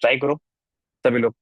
Try करो सभी लोग।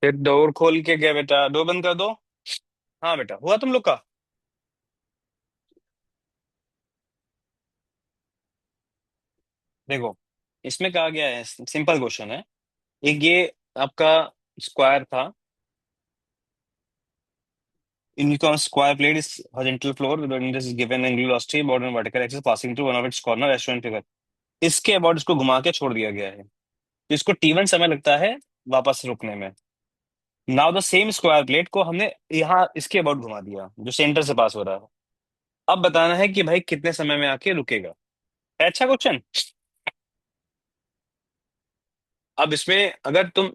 फिर डोर खोल के गया बेटा, डोर बंद कर दो। हाँ बेटा, हुआ तुम लोग का। देखो, इसमें कहा गया है, सिंपल क्वेश्चन है। एक ये आपका स्क्वायर था। Unicorn square plate is horizontal floor with this is given angular velocity about one vertical axis passing through one of its corner as shown in figure। इसके अबाउट इसको घुमा के छोड़ दिया गया है, तो इसको T1 समय लगता है वापस रुकने में। Now the same square plate को हमने यहाँ इसके अबाउट घुमा दिया जो सेंटर से पास हो रहा है। अब बताना है कि भाई कितने समय में आके रुकेगा। है अच्छा क्वेश्चन। अब इसमें अगर तुम,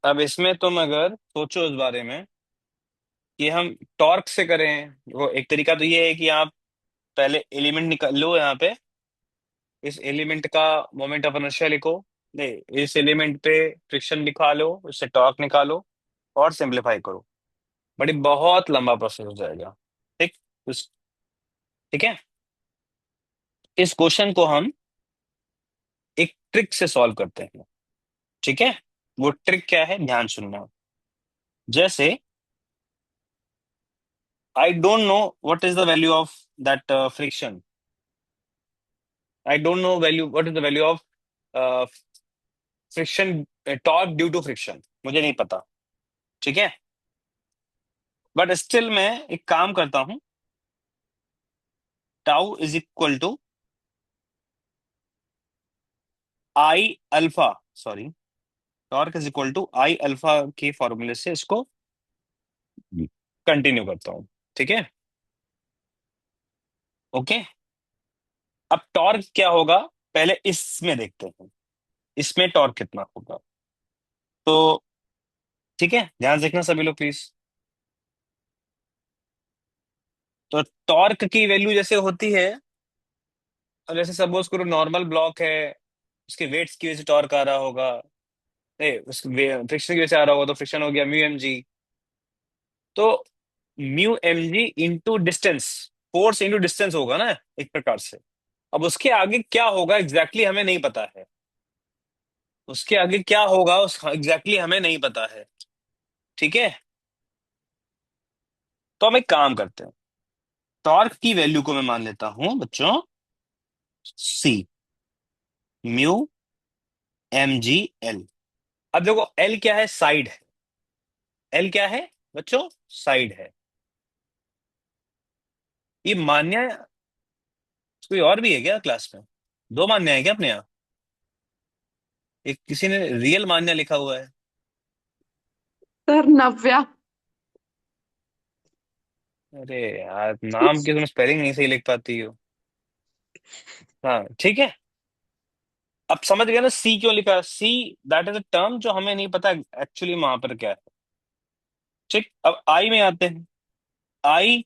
अब इसमें तुम अगर सोचो इस बारे में कि हम टॉर्क से करें, वो एक तरीका तो ये है कि आप पहले एलिमेंट निकाल लो यहाँ पे, इस एलिमेंट का मोमेंट ऑफ इनर्शिया लिखो, नहीं इस एलिमेंट पे फ्रिक्शन लिखा लो, उससे टॉर्क निकालो और सिंपलीफाई करो। बड़ी बहुत लंबा प्रोसेस हो जाएगा। ठीक। ठीक है। इस क्वेश्चन को हम एक ट्रिक से सॉल्व करते हैं। ठीक है। वो ट्रिक क्या है, ध्यान सुनना। जैसे I don't know what is the value of that friction, I don't know value, what is the value of friction, torque due to friction, मुझे नहीं पता। ठीक है। बट स्टिल मैं एक काम करता हूं, tau is equal to I alpha, sorry, torque is equal to I alpha के फॉर्मूले से इसको कंटिन्यू करता हूं। ठीक है। ओके। अब टॉर्क क्या होगा, पहले इसमें देखते हैं, इसमें टॉर्क कितना होगा। तो ठीक है, ध्यान से देखना सभी लोग प्लीज। तो टॉर्क की वैल्यू जैसे होती है, अब जैसे सपोज करो नॉर्मल ब्लॉक है, उसके वेट्स की वजह से टॉर्क आ रहा होगा, नहीं उस फ्रिक्शन की वजह से आ रहा होगा, तो फ्रिक्शन हो गया म्यू एम जी। तो mu M G into distance, force into distance होगा ना एक प्रकार से। अब उसके आगे क्या होगा एग्जैक्टली हमें नहीं पता है, उसके आगे क्या होगा उस एग्जैक्टली हमें नहीं पता है। ठीक है। तो हम एक काम करते हैं, टॉर्क की वैल्यू को मैं मान लेता हूं बच्चों सी, म्यू एम जी एल। अब देखो एल क्या है, साइड है। एल क्या है बच्चों, साइड है। ये मान्य, कोई और भी है क्या क्लास में? दो मान्य है क्या अपने यहाँ? एक किसी ने रियल मान्य लिखा हुआ है। सर नव्या। अरे यार, नाम की तुम स्पेलिंग नहीं सही लिख पाती हो। हाँ ठीक है। अब समझ गया ना सी क्यों लिखा है, see that is a term जो हमें नहीं पता एक्चुअली वहां पर क्या है। ठीक। अब आई में आते हैं। आई,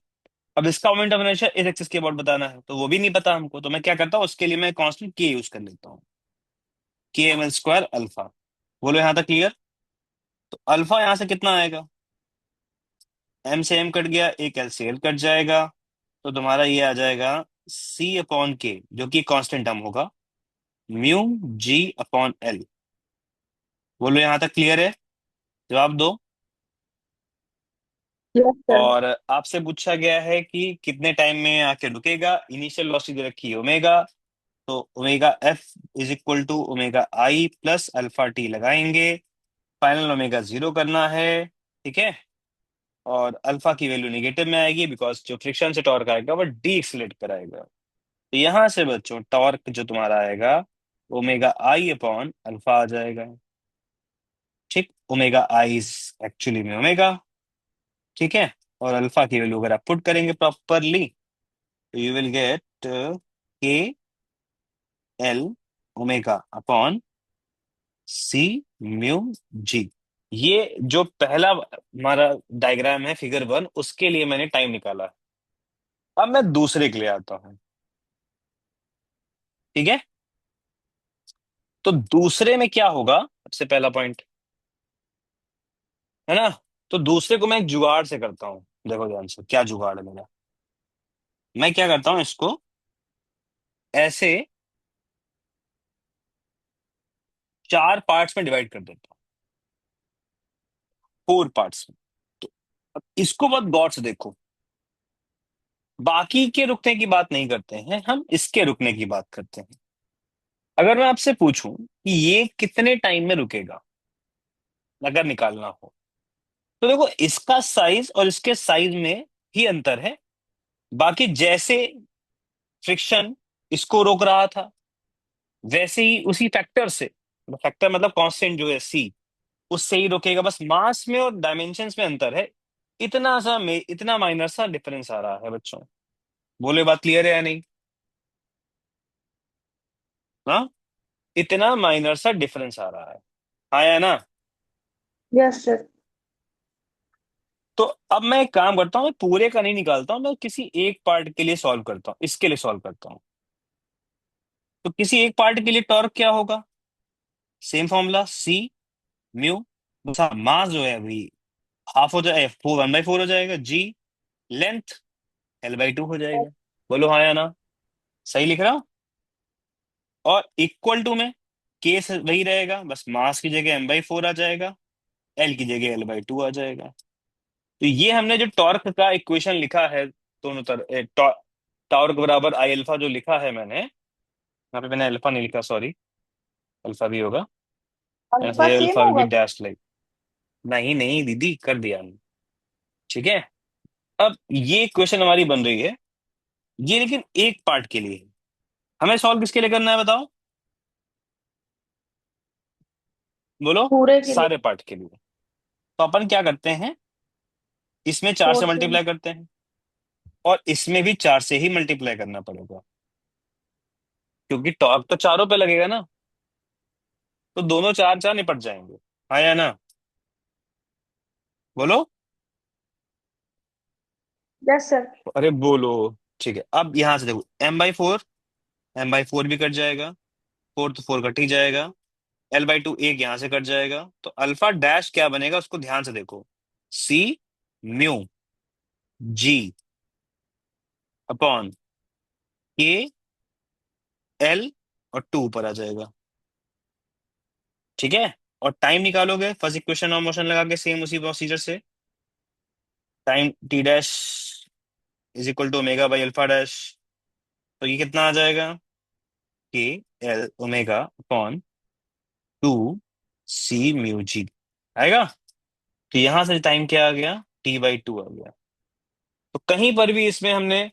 अब इसका मोमेंट ऑफ इनर्शिया इस एक्सिस के अबाउट बताना है, तो वो भी नहीं पता हमको, तो मैं क्या करता हूँ उसके लिए मैं कांस्टेंट के यूज कर लेता हूँ, के एम एल स्क्वायर अल्फा। बोलो यहाँ तक क्लियर। तो अल्फा यहां से कितना आएगा, एम से एम कट गया, एक एल से एल कट जाएगा, तो तुम्हारा ये आ जाएगा सी अपॉन के, जो कि कांस्टेंट टर्म होगा, म्यू जी अपॉन एल। बोलो यहां तक क्लियर है? जवाब दो। Yes sir. और आपसे पूछा गया है कि कितने टाइम में आके रुकेगा, इनिशियल वेलोसिटी दे रखी है ओमेगा, तो omega F is equal to omega I plus alpha T लगाएंगे, फाइनल ओमेगा जीरो करना है, ठीक है। और अल्फा की वैल्यू निगेटिव में आएगी, बिकॉज जो फ्रिक्शन से टॉर्क आएगा वो डी एक्सलेट कराएगा। तो यहां से बच्चों टॉर्क जो तुम्हारा आएगा, ओमेगा आई अपॉन अल्फा आ जाएगा, ठीक। ओमेगा आई इज एक्चुअली में ओमेगा, ठीक है। और अल्फा की वैल्यू अगर आप पुट करेंगे प्रॉपरली, तो यू विल गेट के एल ओमेगा अपॉन सी म्यू जी। ये जो पहला हमारा डायग्राम है फिगर वन, उसके लिए मैंने टाइम निकाला है। अब मैं दूसरे के लिए आता हूँ, ठीक है। तो दूसरे में क्या होगा, सबसे पहला पॉइंट है ना। तो दूसरे को मैं एक जुगाड़ से करता हूँ, देखो ध्यान से क्या जुगाड़ है मेरा। मैं क्या करता हूँ, इसको ऐसे चार पार्ट्स में डिवाइड कर देता हूँ, फोर पार्ट्स में। तो अब इसको बहुत गौर से देखो, बाकी के रुकने की बात नहीं करते हैं, हम इसके रुकने की बात करते हैं। अगर मैं आपसे पूछूं कि ये कितने टाइम में रुकेगा, अगर निकालना हो, तो देखो इसका साइज और इसके साइज में ही अंतर है। बाकी जैसे फ्रिक्शन इसको रोक रहा था, वैसे ही उसी फैक्टर से, फैक्टर मतलब कांस्टेंट जो है सी, उससे ही रोकेगा, बस मास में और डायमेंशंस में अंतर है। इतना माइनर सा डिफरेंस आ रहा है बच्चों। बोले बात क्लियर है या नहीं? हाँ, इतना माइनर सा डिफरेंस आ रहा है, आया ना। Yes sir. तो अब मैं एक काम करता हूँ, मैं पूरे का नहीं निकालता हूँ, मैं किसी एक पार्ट के लिए सॉल्व करता हूँ, इसके लिए सॉल्व करता हूँ। तो किसी एक पार्ट के लिए टॉर्क क्या होगा, सेम फॉर्मूला सी म्यू, मास जो है अभी हाफ हो जाए, फोर वन बाई फोर हो जाएगा, जी लेंथ एल बाई टू हो जाएगा। बोलो हाँ या ना, सही लिख रहा हूँ? और इक्वल टू में केस वही रहेगा, बस मास की जगह एम बाई फोर आ जाएगा, एल की जगह एल बाई टू आ जाएगा। तो ये हमने जो टॉर्क का इक्वेशन लिखा है, दोनों तरफ टॉर्क बराबर आई अल्फा जो लिखा है मैंने, यहाँ पे मैंने अल्फा नहीं लिखा, सॉरी, अल्फा भी होगा, alpha same alpha will be होगा क्या? डैश लाइक, नहीं नहीं दीदी कर दिया हमने, ठीक है। अब ये क्वेश्चन हमारी बन रही है, ये लेकिन एक पार्ट के लिए है। हमें सॉल्व किसके लिए करना है बताओ, बोलो। पूरे के लिए। सारे पार्ट के लिए। तो अपन क्या करते हैं, इसमें चार फोर से से। मल्टीप्लाई करते हैं, और इसमें भी चार से ही मल्टीप्लाई करना पड़ेगा, क्योंकि टॉर्क तो चारों पे लगेगा ना। तो दोनों चार चार निपट जाएंगे, हाँ या ना, बोलो। Yes sir. अरे बोलो। ठीक है, अब यहां से देखो M by four, M by four भी कट जाएगा, फोर तो फोर कट ही जाएगा, एल बाई टू एक यहां से कट जाएगा, तो अल्फा डैश क्या बनेगा उसको ध्यान से देखो, सी म्यू जी अपॉन के एल, और टू ऊपर आ जाएगा, ठीक है। और टाइम निकालोगे फर्स्ट इक्वेशन ऑफ मोशन लगा के, सेम उसी प्रोसीजर से, time T dash is equal to omega by alpha dash. तो ये कितना आ जाएगा, के L omega upon two C mu G आएगा। तो यहां से टाइम क्या आ गया, टी बाई टू आ गया। तो कहीं पर भी इसमें हमने,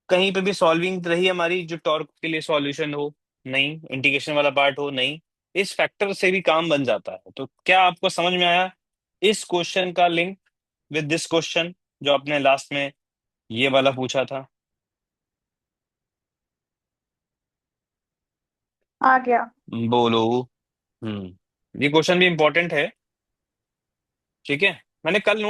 कहीं पे भी सॉल्विंग रही हमारी जो टॉर्क के लिए सॉल्यूशन हो, नहीं इंटीग्रेशन वाला पार्ट हो, नहीं, इस फैक्टर से भी काम बन जाता है। तो क्या आपको समझ में आया इस क्वेश्चन का लिंक विद दिस क्वेश्चन जो आपने लास्ट में ये वाला पूछा था? आ गया। बोलो। ये क्वेश्चन भी इंपॉर्टेंट है, ठीक है। मैंने कल